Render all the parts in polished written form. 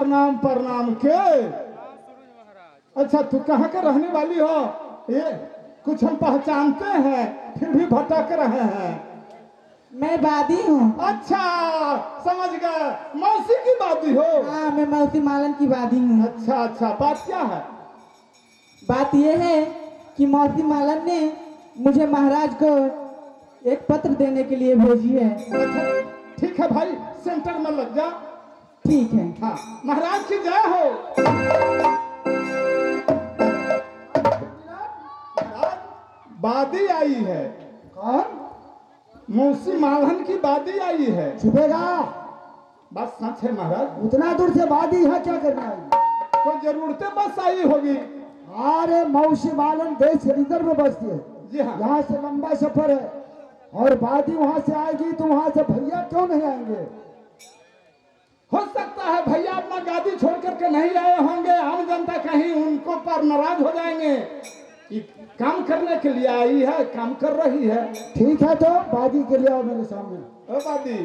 प्रणाम प्रणाम के। अच्छा, तू कहाँ के रहने वाली हो? ये कुछ हम पहचानते हैं, फिर भी भटक रहे हैं। मैं बादी हूँ। अच्छा, समझ गए, मौसी की बादी हो? हाँ, मैं मौसी मालन की बादी हूँ। अच्छा अच्छा, बात क्या है? बात यह है कि मौसी मालन ने मुझे महाराज को एक पत्र देने के लिए भेजी है। अच्छा, ठीक है भाई, सेंटर में लग जा। ठीक है। हाँ, महाराज की जय हो। महाराज, बादी आई है। कौन? मौसी मालन की बादी आई है। छुपेगा? बस सच है महाराज। उतना दूर से बादी है, क्या करने आई? कोई जरूरतें बस आई होगी। अरे मौसी मालन देश के रिजर्व में बसती है। जी हाँ। यहाँ से लंबा सफर है और बादी वहां से आएगी तो वहां से भैया क्यों नहीं आएंगे? हो सकता है भैया अपना गादी छोड़ करके नहीं आए होंगे, आम जनता कहीं उनको पर नाराज हो जाएंगे। कि काम करने के लिए आई है, काम कर रही है। ठीक है, तो बादी के लिए आओ मेरे सामने। ओ बादी।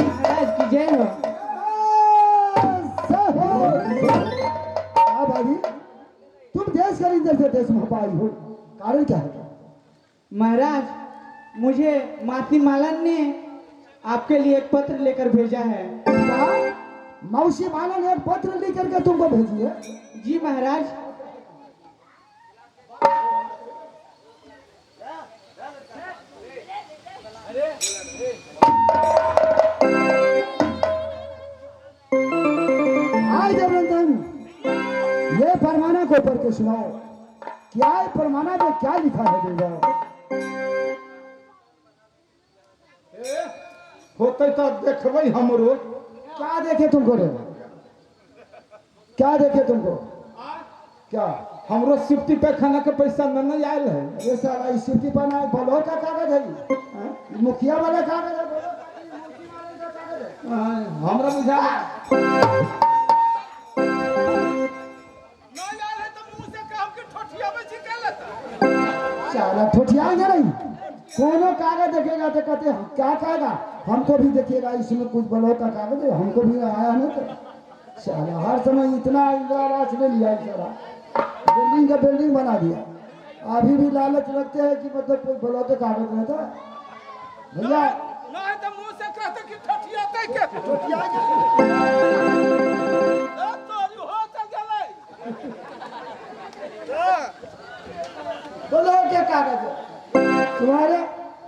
महाराज की जय हो। हाँ बादी, तुम देश के रिजर्व से देश में आई हो, कारण क्या है? महाराज, मुझे मौसी मालन ने आपके लिए एक पत्र लेकर भेजा है। क्या? मौसी मालन ने एक पत्र लिख करके तुमको भेजी है? जी महाराज। आज रंजन, ये फरमाना को पढ़ के सुनाओ। क्या है फरमाना में, क्या लिखा है बेटा? होते तो देखबे हमरो। क्या देखे तुमको रे? क्या देखे तुमको? क्या? हमरो सिफ्टी पे खाना के पैसा नहीं आयल है। ये साला इस सिटी पर ना बलो का कागज है, ये मुखिया वाला कागज है, बोलो मौसी मालन का कागज है। हमरा बुझा साला ठोठियाएंगे नहीं। कोनो कागज देखेगा तो कहते हैं क्या कहेगा, हमको भी देखिएगा इसमें कुछ बलो का कागज है, हमको भी आया नहीं तो। साला हर समय इतना इंदिरा आवास ले लिया, साला बिल्डिंग का बिल्डिंग बना दिया। अभी भी लालच रखते हैं कि मतलब कोई बलो का कागज रहता है। भैया नहीं तो मुंह से कहते कि ठठियाते के ठोठियाएंगे। तोरी हो तो गले बोलो क्या कागज है तुम्हारे?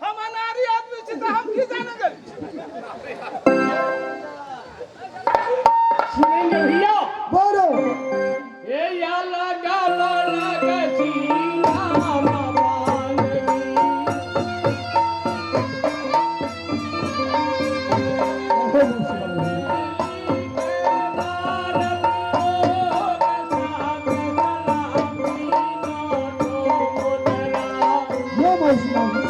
हम अनारी आदमी छी तो हम की जाने गए। सुनेंगे भैया? बोलो। ये या लगा लगती नाम बांधगी। ये मौसी मालन।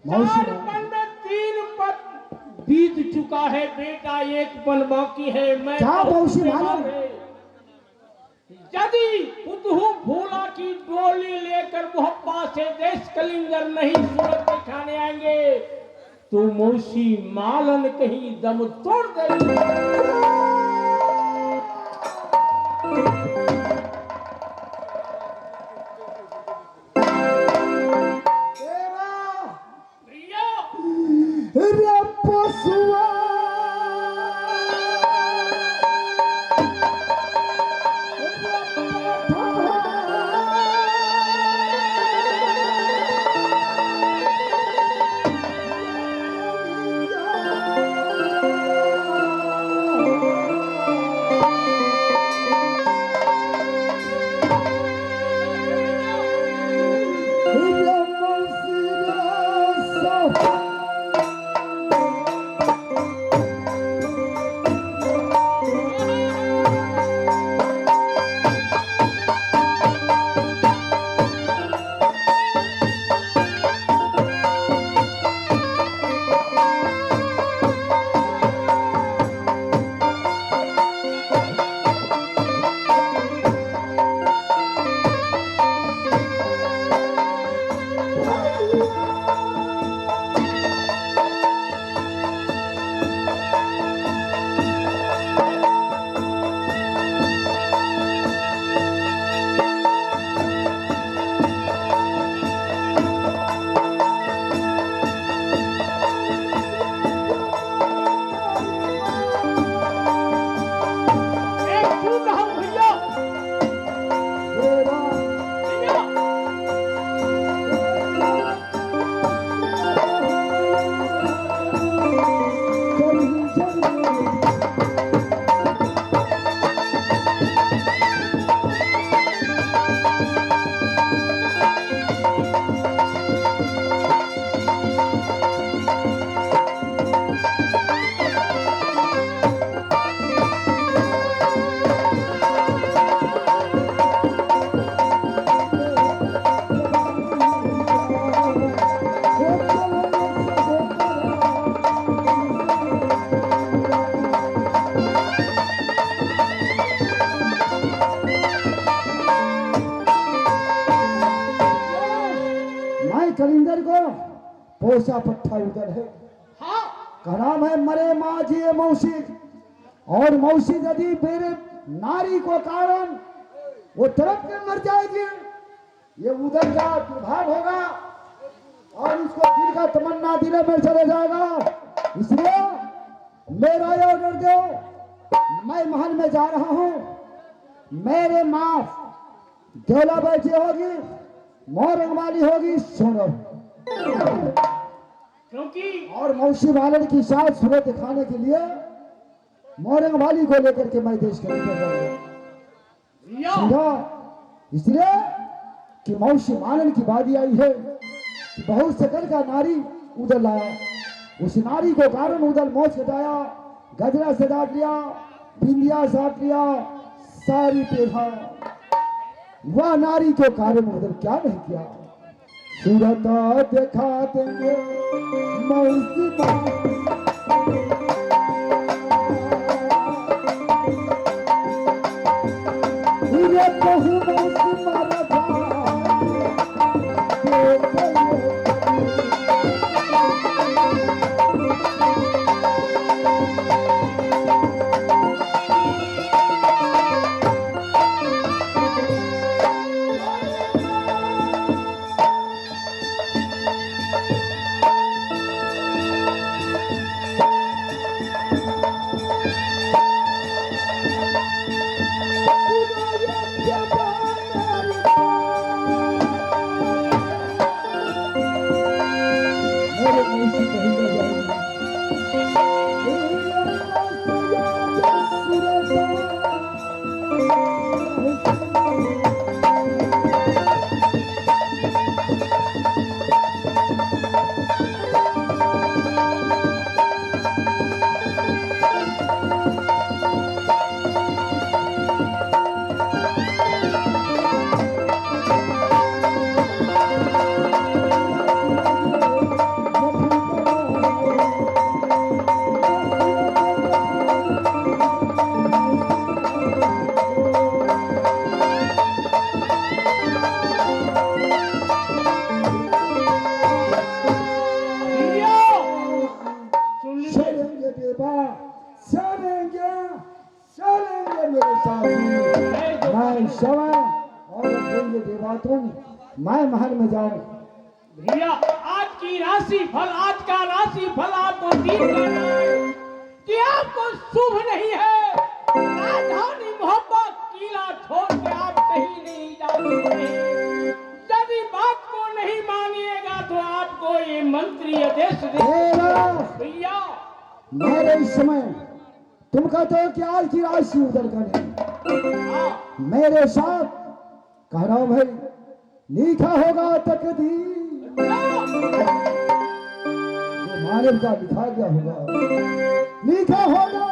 मौसी चार पन में 3 पद बीत चुका है बेटा, एक पन बाकी है। मैं क्या बहुत मौसी बीमार मालन? है। यदि पुतहू भोला की डोली लेकर मुहब्बा से देश कलिंगर नहीं सूरत दिखाने आएंगे तो मौसी मालन कहीं दम तोड़ देगी। भैया रे पशुआ कोसा पट्टा उधर है, हाँ का नाम है मरे माझी मौसी। और मौसी यदि मेरे नारी को कारण वो तरफ के मर जाएगी, ये उधर का विभाग होगा और इसको दिल का तमन्ना दिले में चले जाएगा। इसलिए मेरा ये ऑर्डर दो, मैं महल में जा रहा हूं, मेरे मां देवला बैठी होगी, मोरंग वाली होगी, सुनो। क्योंकि और मौसी वालन की शायद सूरत दिखाने के लिए मोरंग वाली को लेकर के मैं देश के निकल जाऊंगा, या समझा। इसलिए कि मौसी मालन की बारी आई है कि बहुत सकल का नारी उधर लाया, उस नारी को कारण उधर मौज कटाया, गजरा सजा लिया, बिंदिया साट लिया, सारी पेठा। वह नारी को कारण उधर क्या नहीं किया, सूरत दिखा देंगे मौसी चलेंगे देवा, चलेंगे चलेंगे मेरे साथी। मैं शवन और देंगे देवा तुम, मैं महल में जाऊं। भैया आज की राशि फल, आज का राशि फल आपको दीन करना है कि आपको शुभ नहीं है। राजधानी मोहब्बत किला छोड़ के आप कहीं नहीं जा सकते। यदि बात को नहीं मानिएगा तो आपको ये मंत्री आदेश दे। भैया मेरे इस समय तुम कहते हो कि आज की राशि उधर करें, मेरे साथ कह रहा हूं भाई, लिखा होगा तकदीर, जो मानव का लिखा गया होगा, लिखा होगा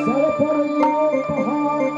सर पर ये पहाड़